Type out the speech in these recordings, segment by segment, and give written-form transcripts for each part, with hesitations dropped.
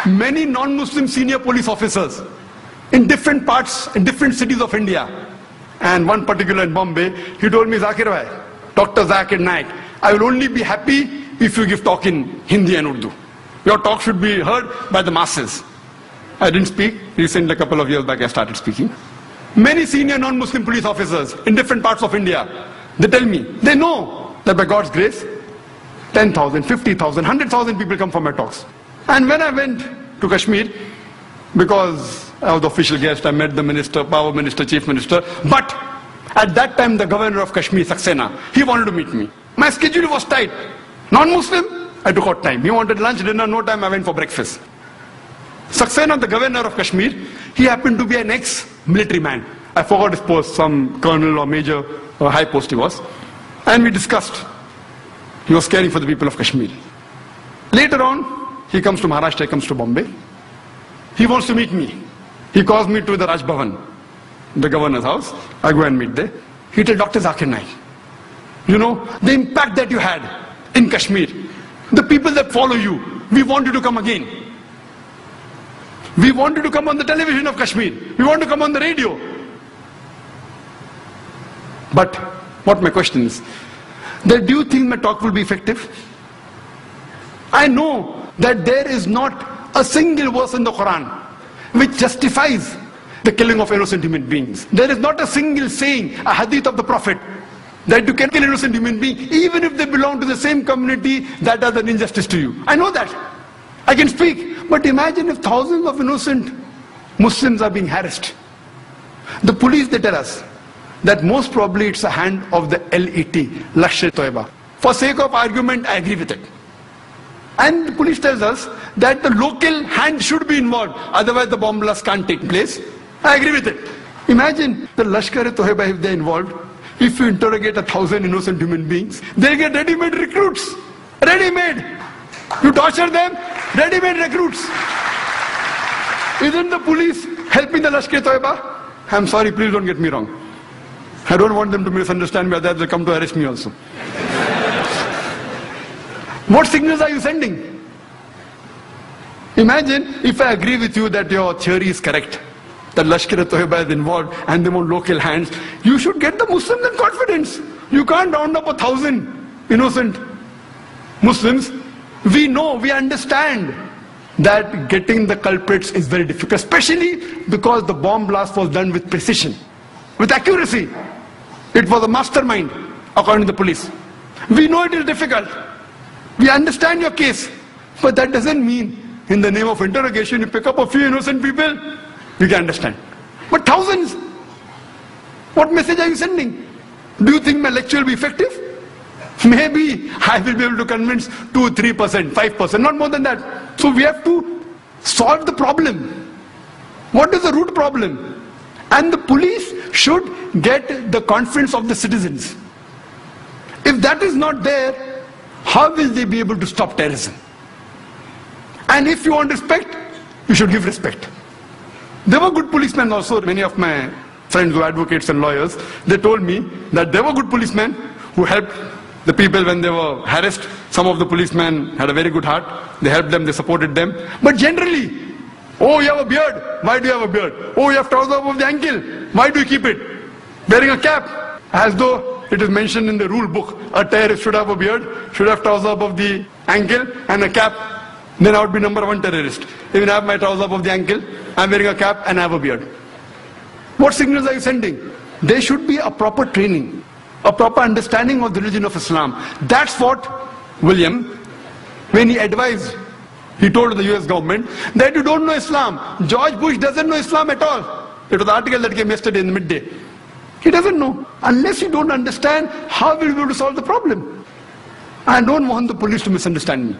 many non-Muslim senior police officers in different parts, in different cities of India. And one particular in Bombay, he told me, Zakir bhai, Dr. Zakir Naik, I will only be happy if you give talk in Hindi and Urdu. Your talk should be heard by the masses. I didn't speak. Recently, a couple of years back, I started speaking. Many senior non-Muslim police officers in different parts of India, they tell me, they know that by God's grace, 10,000, 50,000, 100,000 people come for my talks. And when I went to Kashmir, because I was the official guest, I met the minister, power minister, chief minister, but at that time the governor of Kashmir, Saxena, he wanted to meet me. My schedule was tight. Non-Muslim, I took out time. He wanted lunch, dinner, no time, I went for breakfast. Saxena, the governor of Kashmir, he happened to be an ex-military man. I forgot his post, some colonel or major or high post he was. And we discussed. He was caring for the people of Kashmir. Later on, he comes to Maharashtra, he comes to Bombay. He wants to meet me. He calls me to the Raj Bhavan, the governor's house. I go and meet there. He tells Dr. Zakir Naik, you know, the impact that you had in Kashmir, the people that follow you, we want you to come again. We want you to come on the television of Kashmir. We want to come on the radio. But what my question is, that do you think my talk will be effective? I know that there is not a single verse in the Quran which justifies the killing of innocent human beings. There is not a single saying, a hadith of the Prophet, that you can kill innocent human beings even if they belong to the same community that does an injustice to you. I know that. I can speak. But imagine if thousands of innocent Muslims are being harassed. The police, they tell us that most probably it's a hand of the LET, Lashkar-e-Toiba. For sake of argument, I agree with it. And the police tells us that the local hand should be involved, otherwise the bomb blast can't take place. I agree with it. Imagine the Lashkar-e-Toiba, if they're involved, if you interrogate 1,000 innocent human beings, they'll get ready-made recruits. Ready-made. You torture them, ready-made recruits. Isn't the police helping the Lashkar-e-Toiba? I'm sorry, please don't get me wrong. I don't want them to misunderstand me, otherwise they'll come to arrest me also. What signals are you sending? Imagine if I agree with you that your theory is correct, that Lashkar-e-Toiba is involved and they want local hands. You should get the Muslims in confidence. You can't round up 1,000 innocent Muslims. We know, we understand that getting the culprits is very difficult, especially because the bomb blast was done with precision, with accuracy. It was a mastermind, according to the police. We know it is difficult. We understand your case. But that doesn't mean, in the name of interrogation, you pick up a few innocent people, you can understand. But thousands, what message are you sending? Do you think my lecture will be effective? Maybe I will be able to convince 2, 3%, 5%, not more than that. So we have to solve the problem. What is the root problem? And the police should get the confidence of the citizens. If that is not there, how will they be able to stop terrorism? And if you want respect, you should give respect. There were good policemen also. Many of my friends who are advocates and lawyers, they told me that there were good policemen who helped the people when they were harassed. Some of the policemen had a very good heart. They helped them, they supported them. But generally, oh, you have a beard. Why do you have a beard? Oh, you have trousers above the ankle. Why do you keep it? Wearing a cap. As though it is mentioned in the rule book. A terrorist should have a beard, should have trousers above the ankle and a cap. Then I would be number one terrorist. Even I have my trousers above the ankle, I am wearing a cap and I have a beard. What signals are you sending? There should be a proper training, a proper understanding of the religion of Islam. That's what William, when he advised, he told the US government that you don't know Islam. George Bush doesn't know Islam at all. It was an article that came yesterday in the midday. He doesn't know. Unless you don't understand, how will you be able to solve the problem? I don't want the police to misunderstand me.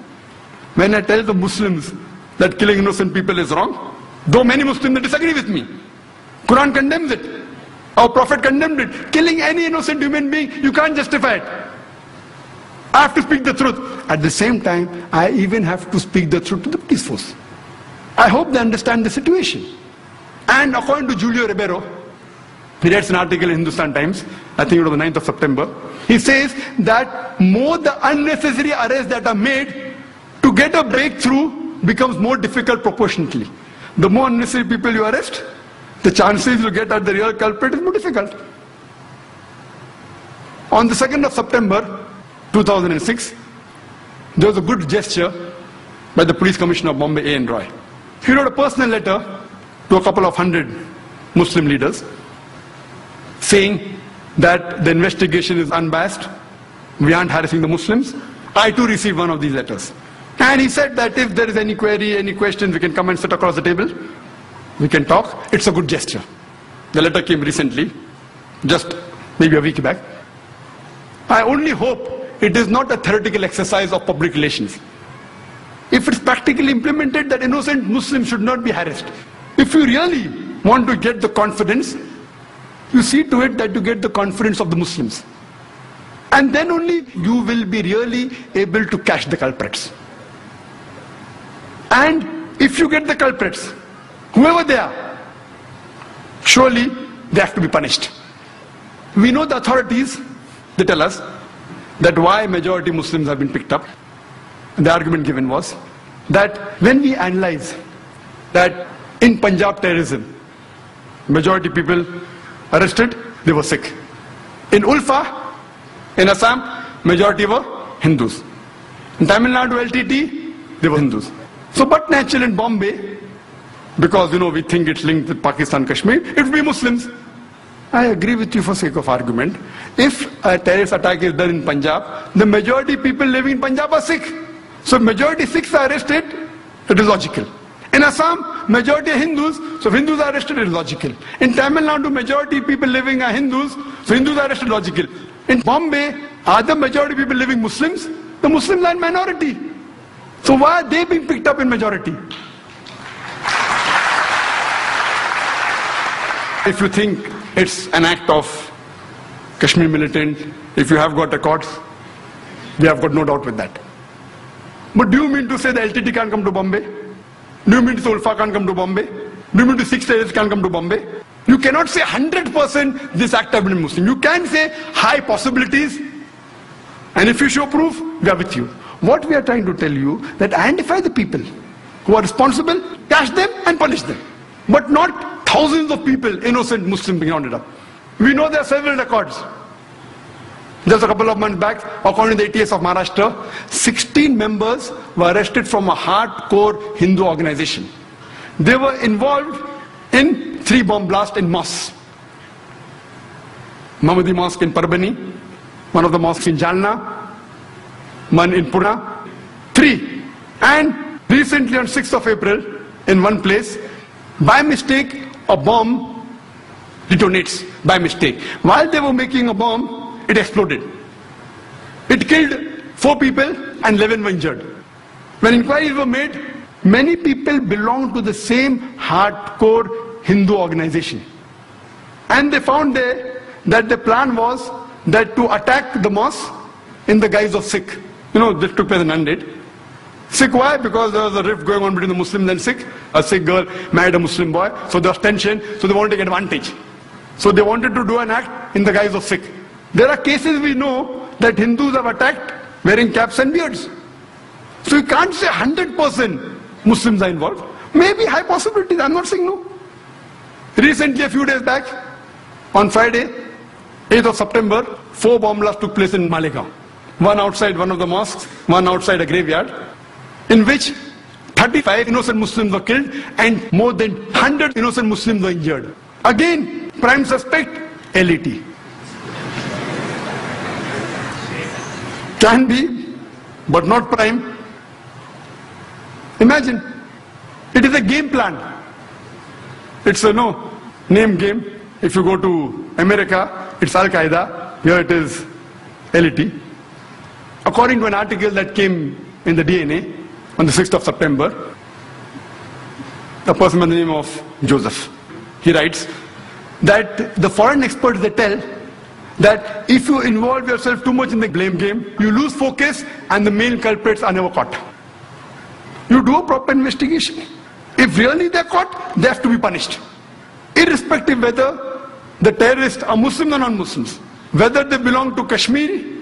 When I tell the Muslims that killing innocent people is wrong, though many Muslims disagree with me, Quran condemns it. Our Prophet condemned it. Killing any innocent human being, you can't justify it. I have to speak the truth. At the same time, I even have to speak the truth to the police force. I hope they understand the situation. And according to Julio Ribeiro, he writes an article in Hindustan Times, I think it was the 9th of September. He says that more the unnecessary arrests that are made to get a breakthrough becomes more difficult proportionately. The more unnecessary people you arrest, the chances you get at the real culprit is more difficult. On the 2nd of September 2006, there was a good gesture by the Police Commissioner of Bombay, A.N. Roy. He wrote a personal letter to a couple of hundred Muslim leaders saying that the investigation is unbiased, we aren't harassing the Muslims. I too received one of these letters. And he said that if there is any query, any questions, we can come and sit across the table. We can talk. It's a good gesture. The letter came recently, just maybe a week back. I only hope it is not a theoretical exercise of public relations. If it's practically implemented, that innocent Muslims should not be harassed. If you really want to get the confidence, you see to it that you get the confidence of the Muslims. And then only you will be really able to catch the culprits. And if you get the culprits, whoever they are, surely they have to be punished. We know the authorities, they tell us that why majority Muslims have been picked up. The argument given was that when we analyze that in Punjab terrorism, majority people arrested, they were Sikh. In Ulfa, in Assam, majority were Hindus. In Tamil Nadu LTT, they were Hindus. So but natural in Bombay, because we think it's linked with Pakistan, Kashmir, it will be Muslims. I agree with you for sake of argument. If a terrorist attack is done in Punjab, the majority people living in Punjab are Sikh. So if majority Sikhs are arrested, it is logical. In Assam, majority are Hindus, so if Hindus are arrested, it is logical. In Tamil Nadu, majority people living are Hindus, so Hindus are arrested, logical. In Bombay, are the majority people living Muslims? The Muslims are in minority. So why are they being picked up in majority? If you think it's an act of Kashmir militant, if you have got records, we have got no doubt with that. But do you mean to say the LTT can't come to Bombay? Do you mean to say Ulfa can't come to Bombay? Do you mean to say 6 terrorists can't come to Bombay? You cannot say 100% this act have been Muslim. You can say high possibilities, and if you show proof, we are with you. What we are trying to tell you, that identify the people who are responsible, catch them and punish them. But not thousands of people, innocent Muslims being rounded up. We know there are several records. Just a couple of months back, according to the ATS of Maharashtra, 16 members were arrested from a hardcore Hindu organization. They were involved in 3 bomb blasts in mosques. Mahmudi Mosque in Parbhani, one of the mosques in Jalna, one in Pune, 3. And recently on 6th of April, in one place, by mistake, a bomb detonates, by mistake. While they were making a bomb, it exploded. It killed 4 people and 11 were injured. When inquiries were made, many people belonged to the same hardcore Hindu organization. And they found there that the plan was that to attack the mosque in the guise of Sikh. This took place in Nanded. Sikh, why? Because there was a rift going on between the Muslims and Sikh. A Sikh girl married a Muslim boy, so there was tension, so they wanted to take advantage. So they wanted to do an act in the guise of Sikh. There are cases we know that Hindus have attacked wearing caps and beards. So you can't say 100% Muslims are involved. Maybe high possibilities, I'm not saying no. Recently, a few days back, on Friday, 8th of September, 4 bomb blasts took place in Malegaon. One outside one of the mosques, one outside a graveyard, in which 35 innocent Muslims were killed and more than 100 innocent Muslims were injured. Again, prime suspect, LET. Can be, but not prime. Imagine, it is a game plan. It's a name game. If you go to America, it's Al-Qaeda. Here it is LET. According to an article that came in the DNA on the 6th of September, a person by the name of Joseph, he writes that the foreign experts, they tell that if you involve yourself too much in the blame game, you lose focus and the main culprits are never caught. You do a proper investigation. If really they're caught, they have to be punished. Irrespective whether the terrorists are Muslims or non-Muslims, whether they belong to Kashmir